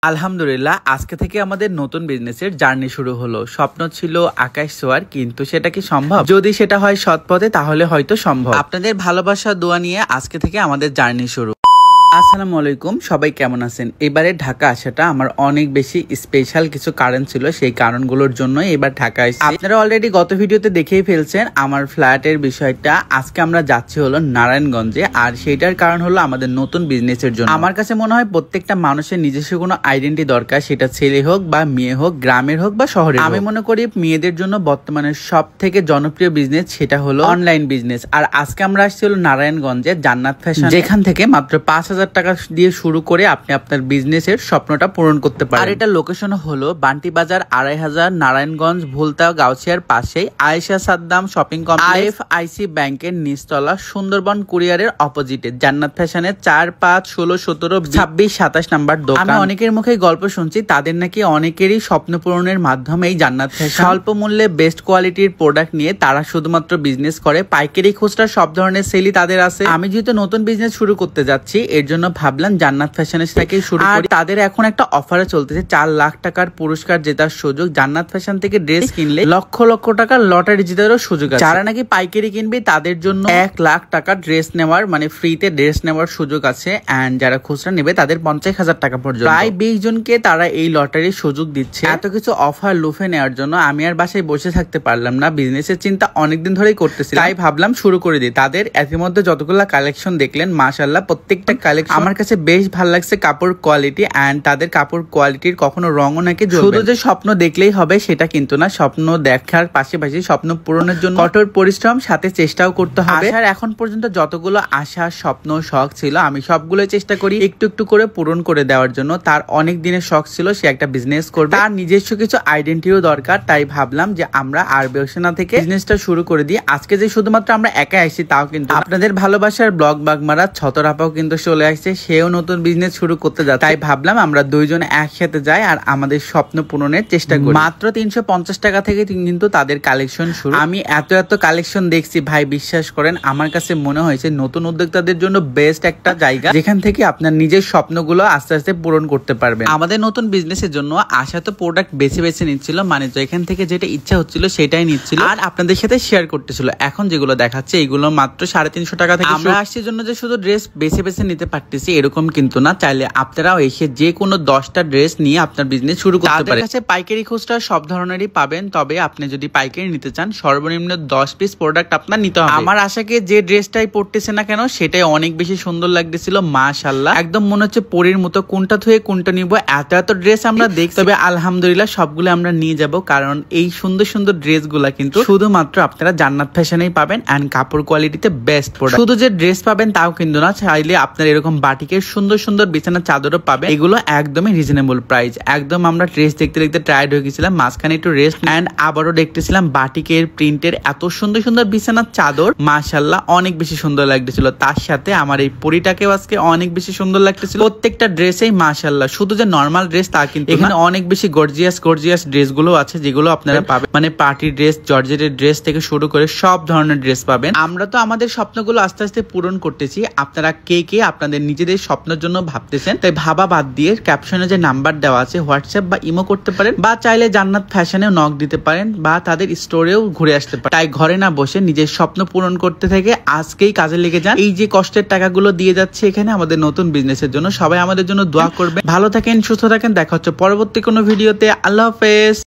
আলহামদুলিল্লাহ আজকে থেকে আমাদের নতুন বিজনেসের জার্নি শুরু হলো। স্বপ্ন ছিল আকাশ ছোঁয়ার, কিন্তু সেটা কি সম্ভব? যদি সেটা হয় সৎ পথে তাহলে হয়তো সম্ভব। আপনাদের ভালোবাসা দোয়া নিয়ে আজকে থেকে আমাদের জার্নি শুরু। আসসালামু আলাইকুম, সবাই কেমন আছেন? এবারে ঢাকা আসাটা আমার অনেক বেশি স্পেশাল কিছু কারণ ছিল, সেই কারণগুলোর জন্য এবার ঢাকা এসেছি। আপনারা অলরেডি গত ভিডিওতে দেখেই ফেলছেন আমার ফ্ল্যাটের বিষয়টা। আজকে আমরা যাচ্ছি হলো নারায়ণগঞ্জে, আর সেইটার কারণ হলো আমাদের নতুন বিজনেসের জন্য। আমার কাছে মনে হয় প্রত্যেকটা মানুষের নিজস্ব কোনো আইডেন্টি দরকার, সেটা ছেলে হোক বা মেয়ে হোক, গ্রামের হোক বা শহরের। আমি মনে করি মেয়েদের জন্য বর্তমানে সব থেকে জনপ্রিয় বিজনেস সেটা হলো অনলাইন বিজনেস। আর আজকে আমরা আসছি হলো নারায়ণগঞ্জে জান্নাত ফ্যাশন, যেখান থেকে মাত্র 5,000 টাকা দিয়ে শুরু করে আপনি আপনার বিজনেসের স্বপ্নটা পূরণ করতে পারেন। আর এটা লোকেশন হলো বান্টি বাজার 2500 নারায়ণগঞ্জ ভুলতা গাউছিয়ার পাশেই আয়েশা সাদ্দাম শপিং কমপ্লেক্স, আইসি ব্যাংকের নিচতলা, সুন্দরবন কুরিয়ারের অপোজিটে জান্নাত ফ্যাশনের 4, 5, 16, 17, 26, 27 নাম্বার দোকান। আমি অনেকের মুখে গল্প শুনছি তাদের নাকি অনেকেরই স্বপ্ন পূরণের মাধ্যমে এই জান্নাত ফ্যাশন স্বল্প মূল্যে বেস্ট কোয়ালিটির প্রোডাক্ট নিয়ে তারা শুধুমাত্র বিজনেস করে। পাইকারি খুচরা সব ধরনের সেলই তাদের আছে। আমি যেহেতু নতুন বিজনেস শুরু করতে যাচ্ছি, এর জন্য ভাবলাম জান্নাত ফ্যাশনের থেকে শুরু করি। তাদের এখন একটা অফারে চলতেছে 4 লাখ টাকার পুরস্কার জেতার সুযোগ। জান্নাত ফ্যাশন থেকে ড্রেস কিনলে লক্ষ লক্ষ টাকার লটারি জেতারও সুযোগ আছে। যারা নাকি পাইকারি কিনবে তাদের জন্য 1 লাখ টাকা ড্রেস নেওয়ার মানে ফ্রিতে ড্রেস নেওয়ার সুযোগ আছে। এন্ড যারা খুচরা নেবে তাদের 50,000 টাকা পর্যন্ত। প্রায় 20 জনকে তারা এই লটারির সুযোগ দিচ্ছে। এত কিছু অফার লুফে নেওয়ার জন্য আমি আর বাসায় বসে থাকতে পারলাম না। বিজনেসের চিন্তা অনেকদিন ধরেই করতেছি, তাই ভাবলাম শুরু করে দিই। তাদের ইতিমধ্যে যতগুলো কালেকশন দেখলেন, মাশাআল্লাহ প্রত্যেকটা কালেকশন আমার কাছে বেশ ভালো লাগছে। কাপড় কোয়ালিটি এন্ড তাদের কাপড় কোয়ালিটির কখনো রঙও নাকি শুধু যে স্বপ্ন দেখলেই হবে সেটা কিন্তু না। স্বপ্ন দেখার পাশাপাশি স্বপ্ন পূরণের জন্য কঠোর পরিশ্রম সাথে চেষ্টাও করতে হবে। আর এখন পর্যন্ত যতগুলো আশা স্বপ্ন শখ ছিল আমি সবগুলো চেষ্টা করি একটু একটু করে পূরণ করে দেওয়ার জন্য। তার অনেক দিনের শখ ছিল সে একটা বিজনেস করবে, তার নিজস্ব কিছু আইডেন্টিটিও দরকার। তাই ভাবলাম যে আমরা আর বেউসেনা থেকে বিজনেসটা শুরু করে দিই। আজকে যে শুধুমাত্র আমরা একা আসছি তাও কিন্তু আপনাদের ভালোবাসার ব্লগ বাগমারা ছতরাপাও কিন্তু চলে আসছে, সেও নতুন বিজনেস শুরু করতে যাচ্ছে। তাই ভাবলাম আমরা দুইজন একসাথে যাই আর আমাদের স্বপ্ন পূরণের চেষ্টা করি। মাত্র 350 টাকা থেকে কিন্তু তাদের কালেকশন শুরু। আমি এত কালেকশন দেখছি ভাই, বিশ্বাস করেন আমার কাছে মনে হয়েছে নতুন উদ্যোক্তাদের জন্য বেস্ট একটা জায়গা, যেখান থেকে আপনার নিজের স্বপ্নগুলো আস্তে আস্তে পূরণ করতে পারবেন। আমাদের নতুন বিজনেসের জন্য আশা তো প্রোডাক্ট বেছে বেছে নিচ্ছিল, মানে তো এখান থেকে যেটা ইচ্ছা হচ্ছিল সেটাই নিচ্ছিল আর আপনাদের সাথে শেয়ার করতেছিল। এখন যেগুলো দেখাচ্ছে এগুলো মাত্র 350 টাকা থেকে। আমরা আসছি জন্য যে শুধু ড্রেস বেছে বেছে নিতে পারতেছি এরকম কিন্তু না, চাইলে আপনারাও এসে যে কোনো 10টা ড্রেস নিয়ে আপনার বিজনেস শুরু করতে পারেন। কাছে পাইকারি খুচরা সব ধরনেরই পাবেন, তবে আপনি যদি পাইকারি নিতে চান সর্বনিম্ন 10 পিস প্রোডাক্ট আপনার নিতে হবে। আমার আশাকে যে ড্রেসটাই পরতেছে না কেন সেটাই অনেক বেশি সুন্দর লাগতেছিল, মাশাআল্লাহ একদম মনে হচ্ছে পরীর মতো। কোনটা থুয়ে কোনটা নিব, এত ড্রেস আমরা দেখছি। তবে আলহামদুলিল্লাহ সবগুলো আমরা নিয়ে যাব, কারণ এই সুন্দর সুন্দর ড্রেসগুলা কিন্তু শুধুমাত্র আপনারা জান্নাত ফ্যাশনেই পাবেন এন্ড কাপড় কোয়ালিটিতে বেস্ট প্রোডাক্ট। শুধু যে ড্রেস পাবেন তাও কিন্তু না, চাইলে আপনার এরকম বাটিকের সুন্দর সুন্দর বিছানা চাদরও পাবেন। এগুলো একদমই রিজনেবল প্রাইস। একদম আমরা ড্রেস দেখতে দেখতে টায়ার্ড হয়ে গেছিলাম, মাঝখানে একটু রেস্ট এন্ড আবারও দেখতেছিলাম বাটিকের প্রিন্টের এত সুন্দর সুন্দর বিছানার চাদর, মাশাআল্লাহ অনেক বেশি সুন্দর লাগতেছিল। তার সাথে আমার এই পরিটাকেও আজকে অনেক বেশি সুন্দর লাগতেছিল। প্রত্যেকটা ড্রেসেই মাশাআল্লাহ, শুধু যে নরমাল ড্রেস তা কিন্তু এখানে অনেক বেশি গর্জিয়াস ড্রেস গুলো আছে যেগুলো আপনারা পাবেন, মানে পার্টি ড্রেস, জর্জেটের ড্রেস থেকে শুরু করে সব ধরনের ড্রেস পাবেন। আমরা তো আমাদের স্বপ্নগুলো আস্তে আস্তে পূরণ করতেছি, আপনারা কে কে আপনাদের নিজেদের স্বপ্নের জন্য ভাবতেছেন, তাই ভাবা বাদ দিয়ে ক্যাপশনে যে নাম্বার দেওয়া আছে হোয়াটসঅ্যাপ বা ইমো করতে পারেন, বা চাইলে জান্নাত ফ্যাশনেও নক দিতে পারেন, বা তাদের স্টোরেও ঘুরে আসতে পারেন। তাই ঘরে না বসে নিজের স্বপ্ন পূরণ করতে থেকে আজকেই কাজে লেগে যান। এই যে কষ্টের টাকাগুলো দিয়ে যাচ্ছে এখানে আমাদের নতুন বিজনেসের জন্য, সবাই আমাদের জন্য দোয়া করবে। ভালো থাকেন, সুস্থ থাকেন, দেখা হচ্ছে পরবর্তী কোনো ভিডিওতে। আল্লাহ হাফেজ।